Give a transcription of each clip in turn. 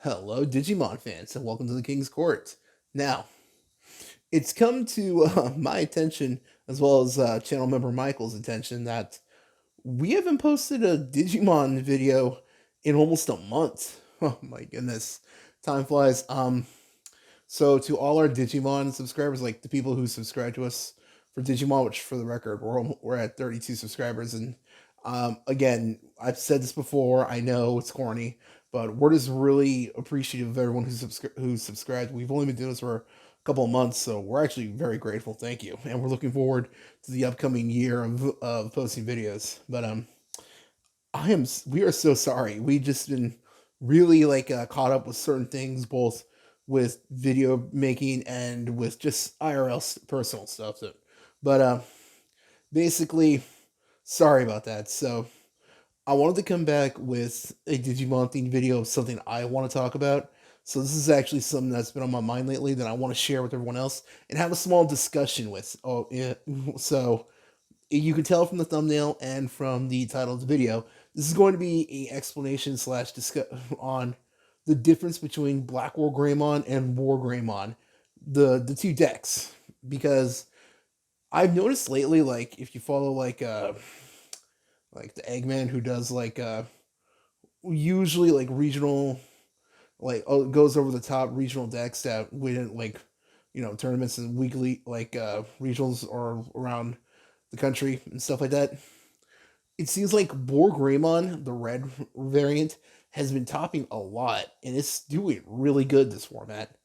Hello, Digimon fans, and welcome to the King's Court. Now, it's come to my attention, as well as channel member Michael's attention, that we haven't posted a Digimon video in almost a month. Oh my goodness, time flies. So to all our Digimon subscribers, like the people who subscribe to us for Digimon, which for the record, we're at 32 subscribers, and again, I've said this before. I know it's corny, but we're just really appreciative of everyone who subscribed. We've only been doing this for a couple of months, so we're actually very grateful. Thank you, and we're looking forward to the upcoming year of posting videos. But we are so sorry. We just been really caught up with certain things, both with video making and with just IRL personal stuff. But basically, sorry about that. So I wanted to come back with a Digimon themed video of something I want to talk about. So this is actually something that's been on my mind lately that I want to share with everyone else and have a small discussion with. Oh, yeah. So you can tell from the thumbnail and from the title of the video, this is going to be a explanation slash discuss on the difference between Blackwargreymon and Wargreymon, the two decks, because I've noticed lately, like if you follow like the Eggman who does usually like regional goes over the top regional decks that win tournaments and weekly regionals or around the country and stuff like that. It seems like Wargreymon, the red variant, has been topping a lot, and it's doing really good this format.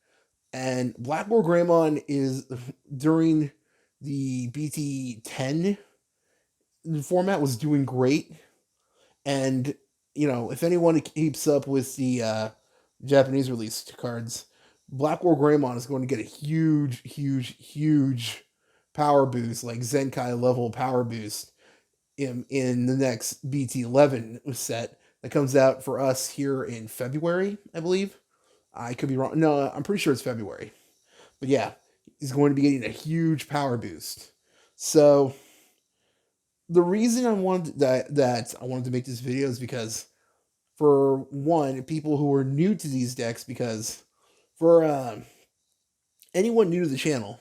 And Black Wargreymon is during the BT10 format was doing great, and if anyone keeps up with the Japanese released cards, Black Wargreymon is going to get a huge power boost, like Zenkai level power boost in the next BT11 set that comes out for us here in February, I believe. I could be wrong. No, I'm pretty sure it's February. But yeah, he's going to be getting a huge power boost. So the reason I wanted to make this video is because, for one, people who are new to these decks, because for anyone new to the channel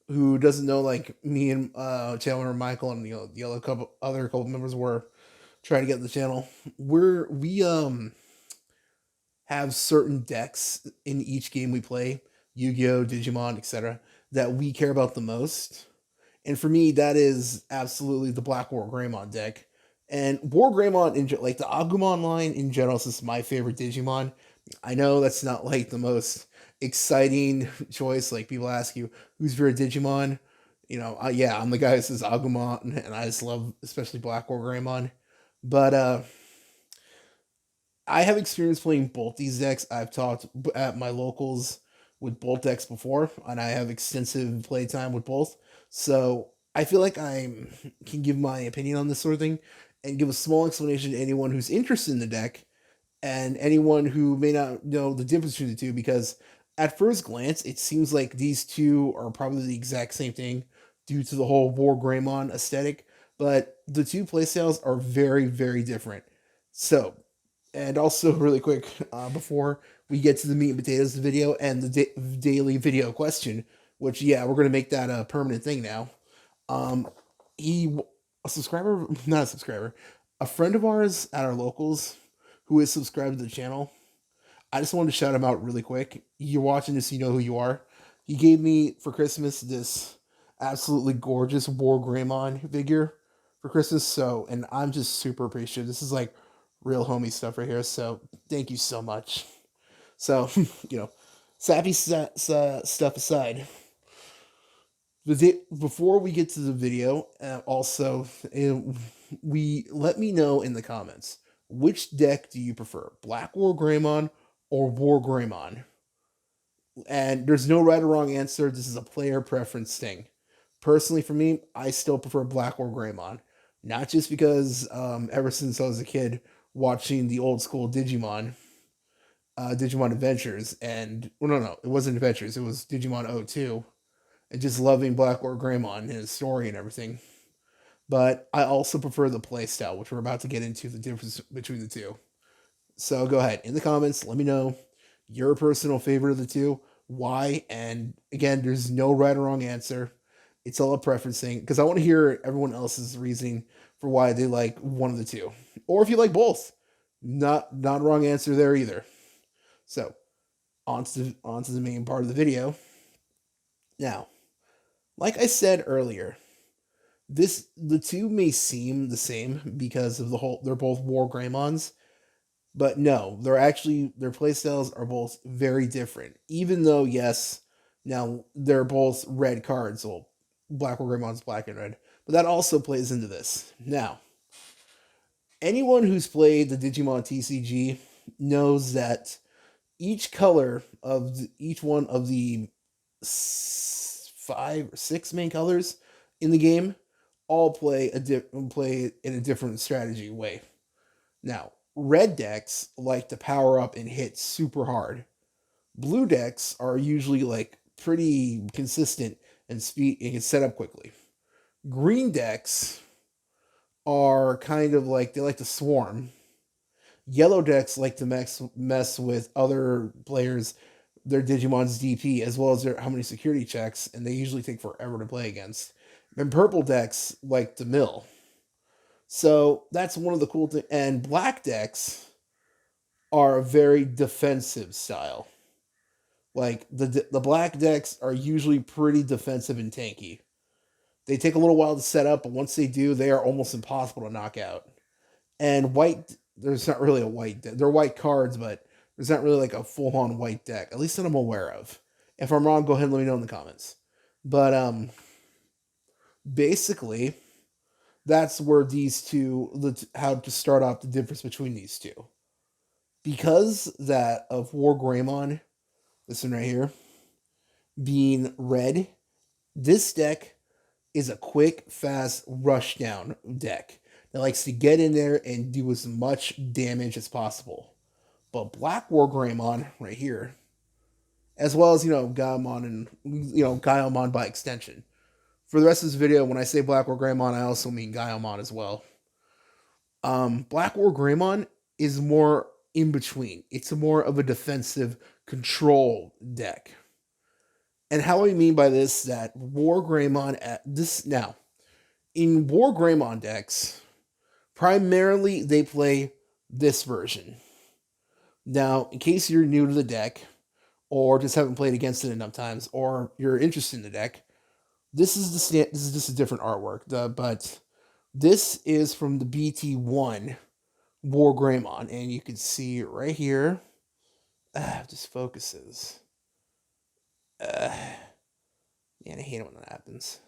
who doesn't know, like me and Chandler and Michael and the other couple members were trying to get the channel, we have certain decks in each game we play, Yu-Gi-Oh, Digimon, etc., that we care about the most. And for me, that is absolutely the Black Wargreymon deck. And Wargreymon, like the Agumon line in general, is just my favorite Digimon. I know that's not like the most exciting choice. Like people ask you, who's your Digimon? Yeah, I'm the guy who says Agumon, and I just love especially Black Wargreymon. But I have experience playing both these decks. I've talked at my locals with both decks before, and I have extensive playtime with both. So I feel like I can give my opinion on this sort of thing and give a small explanation to anyone who's interested in the deck and anyone who may not know the difference between the two. Because at first glance, it seems like these two are probably the exact same thing due to the whole War Greymon aesthetic, but the two playstyles are very different. So, and also, really quick, before we get to the meat and potatoes of the video and the daily video question, which, yeah, we're going to make that a permanent thing now. Um, he, a subscriber, not a subscriber, a friend of ours at our locals who is subscribed to the channel. I just wanted to shout him out really quick. You're watching this, you know who you are. He gave me for Christmas this absolutely gorgeous Wargreymon figure for Christmas. So, and I'm just super appreciative. This is like real homie stuff right here. So, thank you so much. So, sappy stuff aside, before we get to the video, also, we let me know in the comments, which deck do you prefer, Black Wargreymon or Wargreymon? And there's no right or wrong answer. This is a player preference thing. Personally, for me, I still prefer Black Wargreymon, not just because ever since I was a kid watching the old school Digimon Adventures, and well, no, it wasn't Adventures, it was Digimon O2, and just loving Black Wargreymon and his story and everything. But I also prefer the playstyle, which we're about to get into the difference between the two. So go ahead in the comments, let me know your personal favorite of the two, why, and again, there's no right or wrong answer. It's all a preferencing because I want to hear everyone else's reasoning for why they like one of the two, or if you like both. Not a wrong answer there either. So onto the main part of the video. Now, like I said earlier, the two may seem the same because of the whole they're both Wargreymons, but no, their playstyles are both very different. Even though yes, now they're both red cards. Well, Blackwargremon's black and red, but that also plays into this. Now, anyone who's played the Digimon TCG knows that each color of each one of the 5 or 6 main colors in the game all play in a different strategy way. Now, red decks like to power up and hit super hard. Blue decks are usually like pretty consistent and speed and can set up quickly. Green decks are kind of like they like to swarm. Yellow decks like to mess with other players, their Digimon's DP, as well as how many security checks, and they usually take forever to play against. And purple decks like to mill. So that's one of the cool things. And black decks are a very defensive style. Like the black decks are usually pretty defensive and tanky. They take a little while to set up, but once they do, they are almost impossible to knock out. And white, there's not really a white deck. They're white cards, but there's not really like a full on white deck, at least that I'm aware of. If I'm wrong, go ahead and let me know in the comments. But basically, that's where these two, how to start off the difference between these two. Because that of Wargreymon, this one right here, being red, this deck is a quick, fast, rush down deck that likes to get in there and do as much damage as possible. But Black Wargreymon right here, as well as Gaimon and Gaimon by extension. For the rest of this video, when I say Black Wargreymon, I also mean Gaimon as well. Black Wargreymon is more in between. It's more of a defensive control deck. And how I mean by this that Wargreymon at this now in Wargreymon decks, primarily they play this version. Now, in case you're new to the deck, or just haven't played against it enough times, or you're interested in the deck, this is just a different artwork. But this is from the BT1 Wargreymon, and you can see right here. Just focuses. Man, I hate it when that happens.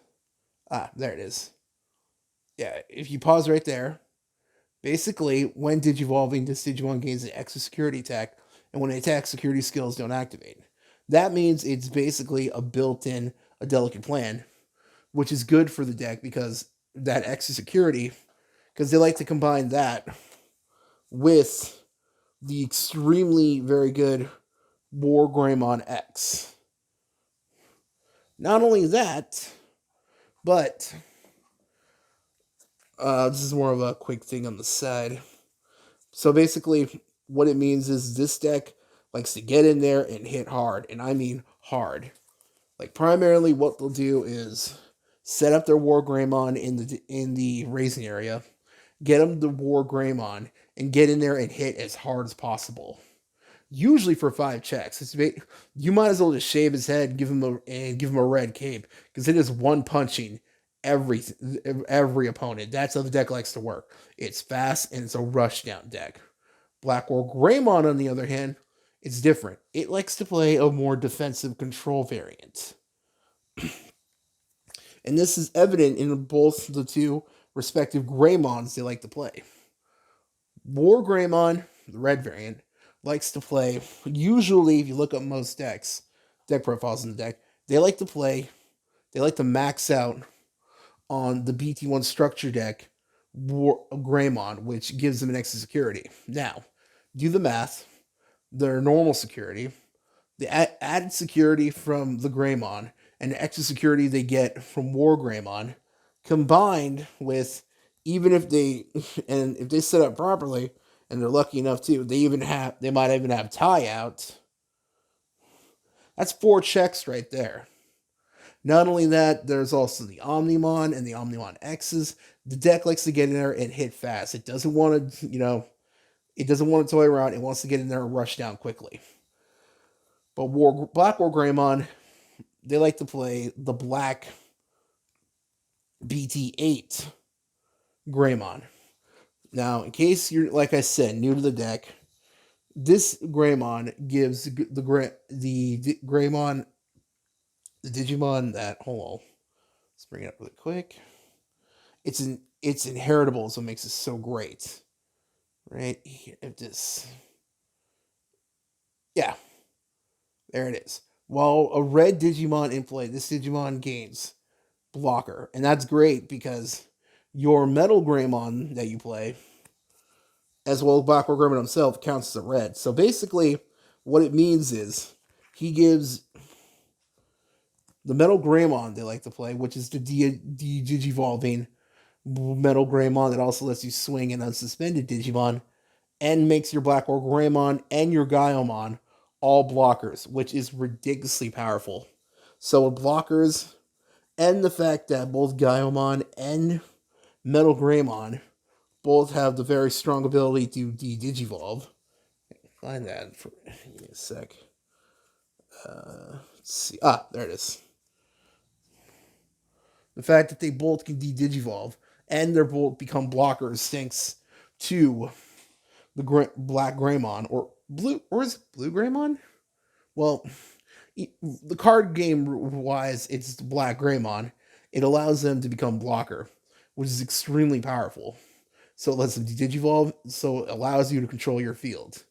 There it is. Yeah, if you pause right there, basically, when Digivolving, this Digimon gains an extra security attack, and when it attacks, security skills don't activate. That means it's basically a built-in, a delicate plan, which is good for the deck because that extra security, because they like to combine that with the extremely very good Wargreymon X. Not only that, but this is more of a quick thing on the side. So basically, what it means is this deck likes to get in there and hit hard, and I mean hard. Like primarily, what they'll do is set up their Wargreymon in the raising area, get them the Wargreymon, and get in there and hit as hard as possible. Usually for 5 checks. You might as well just shave his head and give him a red cape because it is one punching every opponent. That's how the deck likes to work. It's fast and it's a rush down deck. Black Wargreymon, on the other hand, it's different. It likes to play a more defensive control variant. And this is evident in both the two respective Greymons they like to play. Wargreymon, the red variant, likes to play, usually if you look up most deck profiles in the deck, they like to max out on the BT1 structure deck Greymon, which gives them an extra security. Now, do the math. Their normal security, the added security from the Greymon, and the extra security they get from Wargreymon, combined with if they set up properly, and they're lucky enough to, they might even have tie out. That's 4 checks right there. Not only that, there's also the Omnimon and the Omnimon X's. The deck likes to get in there and hit fast. It doesn't want to, it doesn't want to toy around. It wants to get in there and rush down quickly. But Black Wargreymon, they like to play the Black BT8 Greymon. Now, in case you're, like I said, new to the deck, this Greymon gives the Greymon, the Digimon that, hold on, let's bring it up really quick. It's inheritable, so it makes it so great. Right here, if this, yeah, there it is. While a red Digimon in play, this Digimon gains blocker, and that's great because your Metal Greymon that you play, as well as Blackwargreymon himself, counts as a red. So basically, what it means is he gives the Metal Greymon they like to play, which is the Digivolving Metal Greymon that also lets you swing an unsuspended Digimon, and makes your Blackwargreymon and your Gaiomon all blockers, which is ridiculously powerful. So with blockers, and the fact that both Gaiomon and Metal Greymon both have the very strong ability to digivolve. Find that for give me a sec. Let's see. Ah, there it is. The fact that they both can digivolve and they're both become blockers thanks to the Black Greymon or blue, or is it Blue Greymon? Well, the card game wise, it's Black Greymon. It allows them to become blocker, which is extremely powerful. So it lets them digivolve, so it allows you to control your field.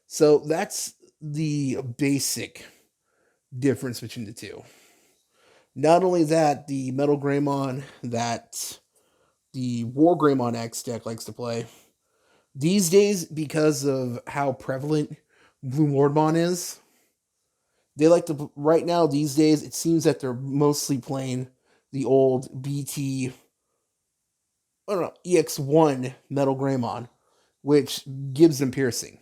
So that's the basic difference between the two. Not only that, the Metal Greymon that the Wargreymon X deck likes to play, these days, because of how prevalent Blue Lordmon is, they like to, right now, these days, it seems that they're mostly playing the old BT, I don't know, EX1 Metal Greymon, which gives them piercing.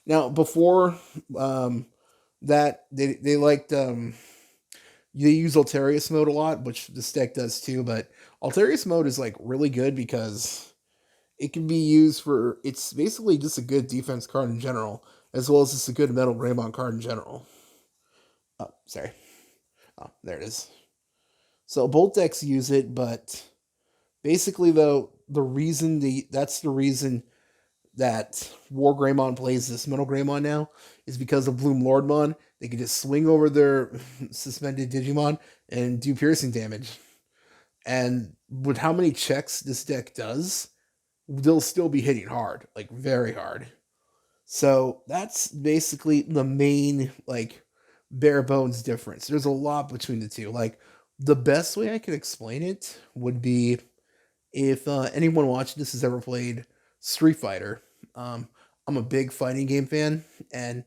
Now, before that, they liked, they use Alterius mode a lot, which this deck does too, but Alterius mode is like really good because it can be used for, it's basically just a good defense card in general, as well as just a good Metal Greymon card in general. Oh, sorry. Oh, there it is. So both decks use it, but basically though, that's the reason that Wargreymon plays this Metal Greymon now is because of Bloom Lordmon. They can just swing over their suspended Digimon and do piercing damage. And with how many checks this deck does, they'll still be hitting hard, like very hard. So that's basically the main, like, bare bones difference. There's a lot between the two. Like, the best way I could explain it would be if anyone watching this has ever played Street Fighter. I'm a big fighting game fan, and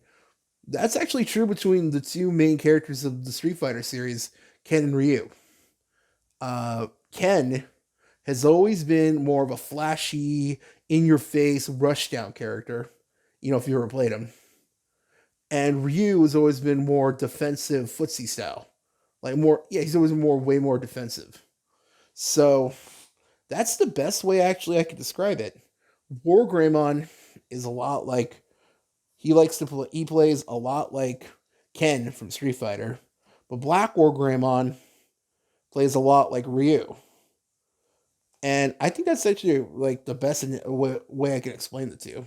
that's actually true between the two main characters of the Street Fighter series, Ken and Ryu. Ken has always been more of a flashy, in your face, rushdown character, if you ever played him. And Ryu has always been more defensive, footsie style. Like more, yeah, he's always way more defensive. So that's the best way actually I could describe it. Wargreymon is a lot like, he plays a lot like Ken from Street Fighter, but Black Wargreymon plays a lot like Ryu. And I think that's actually like the best way I can explain the two.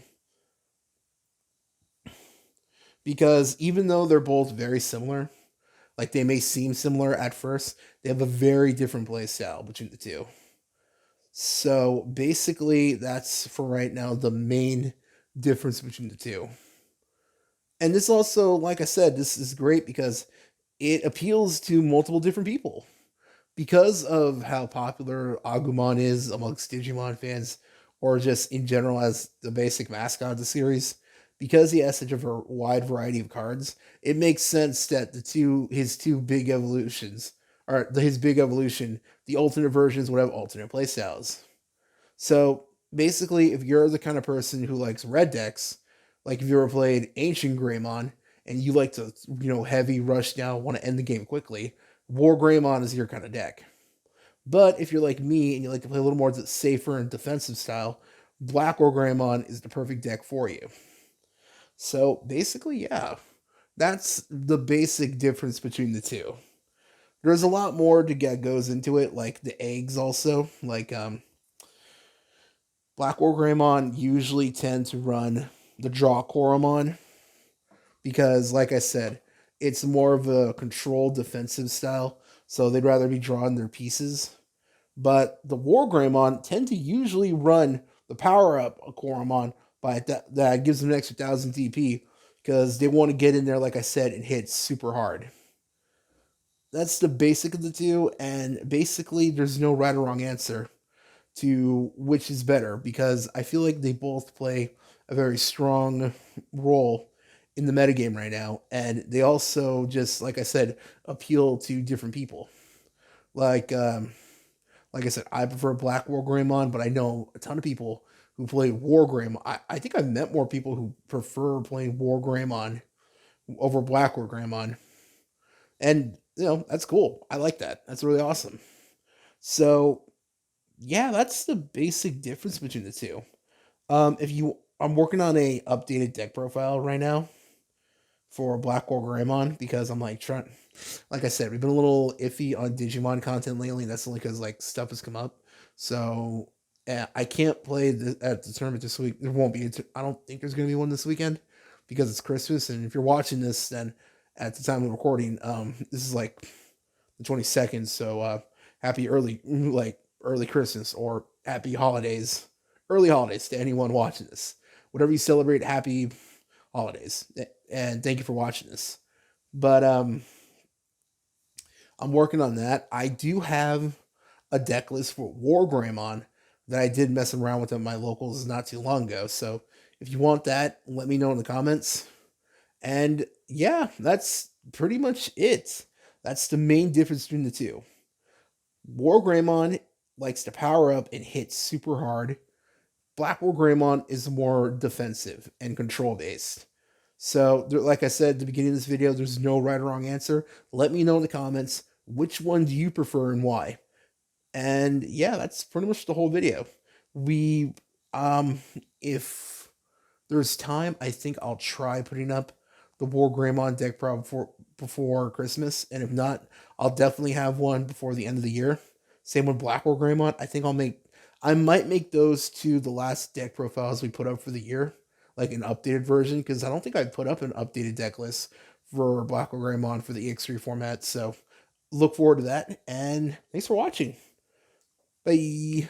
Because even though they're both very similar, like they may seem similar at first, they have a very different play style between the two. So basically, that's for right now the main difference between the two. And this also, like I said, this is great because it appeals to multiple different people. Because of how popular Agumon is amongst Digimon fans, or just in general as the basic mascot of the series, because he has such a wide variety of cards, it makes sense that his two big evolutions, or his big evolution, the alternate versions would have alternate playstyles. So basically, if you're the kind of person who likes red decks, like if you ever played Ancient Greymon, and you like to, heavy rush down, want to end the game quickly, Wargreymon is your kind of deck. But if you're like me and you like to play a little more safer and defensive style, Blackwargreymon is the perfect deck for you. So basically, yeah, that's the basic difference between the two. There's a lot more to get goes into it, like the eggs also. Like Black Wargreymon usually tend to run the Draw Koromon because, like I said, it's more of a controlled defensive style, so they'd rather be drawing their pieces. But the Wargreymon tend to usually run the power up a Koromon by that gives them an extra 1,000 DP because they want to get in there, like I said, and hit super hard. That's the basic of the two, and basically, there's no right or wrong answer to which is better because I feel like they both play a very strong role in the metagame right now, and they also just, like I said, appeal to different people. Like like I said, I prefer Black Wargreymon, but I know a ton of people who play Wargreymon. I think I've met more people who prefer playing Wargreymon over Black Wargreymon, and that's cool. I like that. That's really awesome. So yeah, that's the basic difference between the two. If you, I'm working on a updated deck profile right now for Black Wargreymon because I'm like trying, like I said, we've been a little iffy on Digimon content lately. That's only because like stuff has come up. So I can't play at the tournament this week. There won't be. I don't think there's going to be one this weekend because it's Christmas. And if you're watching this, then at the time of recording, this is like the 22nd. So happy early Christmas or happy holidays, early holidays to anyone watching this. Whatever you celebrate, happy holidays, and thank you for watching this. But I'm working on that. I do have a deck list for Wargreymon that I did mess around with at my locals not too long ago. So if you want that, let me know in the comments. And yeah, that's pretty much it. That's the main difference between the two. Wargreymon likes to power up and hit super hard. Black Wargreymon is more defensive and control based. So, like I said at the beginning of this video, there's no right or wrong answer. Let me know in the comments which one do you prefer and why. And yeah, that's pretty much the whole video. We, if there's time, I think I'll try putting up the Wargreymon deck pro before Christmas, and if not, I'll definitely have one before the end of the year. Same with Black Wargreymon. I might make those two the last deck profiles we put up for the year, like an updated version, because I don't think I put up an updated deck list for Black Wargreymon for the EX3 format. So look forward to that, and thanks for watching. Bye.